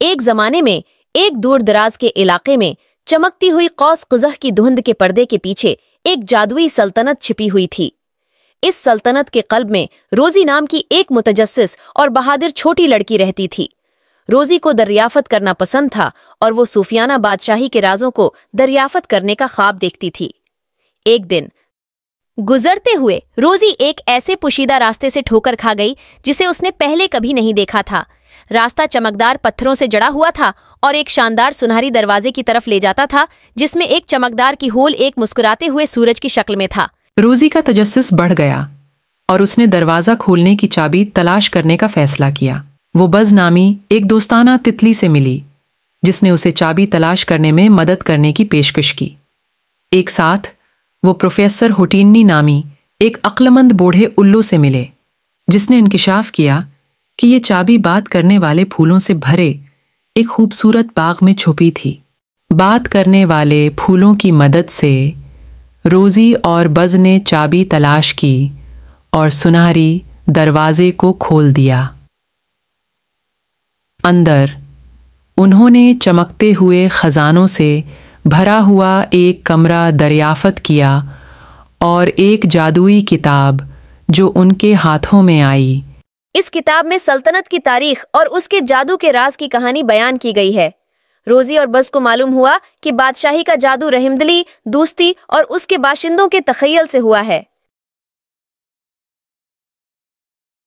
ایک زمانے میں ایک دور دراز کے علاقے میں چمکتی ہوئی قوس قزح کی دھند کے پردے کے پیچھے ایک جادوئی سلطنت چھپی ہوئی تھی۔ اس سلطنت کے قلب میں روزی نام کی ایک متجسس اور بہادر چھوٹی لڑکی رہتی تھی۔ روزی کو دریافت کرنا پسند تھا اور وہ صوفیانہ بادشاہی کے رازوں کو دریافت کرنے کا خواب دیکھتی تھی۔ ایک دن گزرتے ہوئے روزی ایک ایسے پوشیدہ راستے سے ٹھوکر کھا گئی جسے اس نے پہلے کبھی نہیں دیکھا تھا۔ راستہ چمکدار پتھروں سے جڑا ہوا تھا اور ایک شاندار سنہری دروازے کی طرف لے جاتا تھا جس میں ایک چمکدار کی ہول ایک مسکراتے ہوئے سورج کی شکل میں تھا۔ روزی کا تجسس بڑھ گیا اور اس نے دروازہ کھولنے کی چابی تلاش کرنے کا فیصلہ کیا۔ وہ بز نامی ایک دوستانہ تتلی سے ملی جس نے اسے چابی تلاش کرنے میں مدد کرنے کی پیشکش کی۔ ایک ساتھ وہ پروفیسر ہوٹینی نامی ایک عقلمند بوڑھے الو سے ملے جس نے انکشاف کیا کہ یہ چابی بات کرنے والے پھولوں سے بھرے ایک خوبصورت باغ میں چھپی تھی۔ بات کرنے والے پھولوں کی مدد سے روزی اور بز نے چابی تلاش کی اور سنہری دروازے کو کھول دیا۔ اندر انہوں نے چمکتے ہوئے خزانوں سے بھرا ہوا ایک کمرہ دریافت کیا اور ایک جادوئی کتاب جو ان کے ہاتھوں میں آئی۔ اس کتاب میں سلطنت کی تاریخ اور اس کے جادو کے راز کی کہانی بیان کی گئی ہے۔ روزی اور بز کو معلوم ہوا کہ بادشاہی کا جادو رحمدلی، دوستی اور اس کے باشندوں کے تخیل سے ہوا ہے۔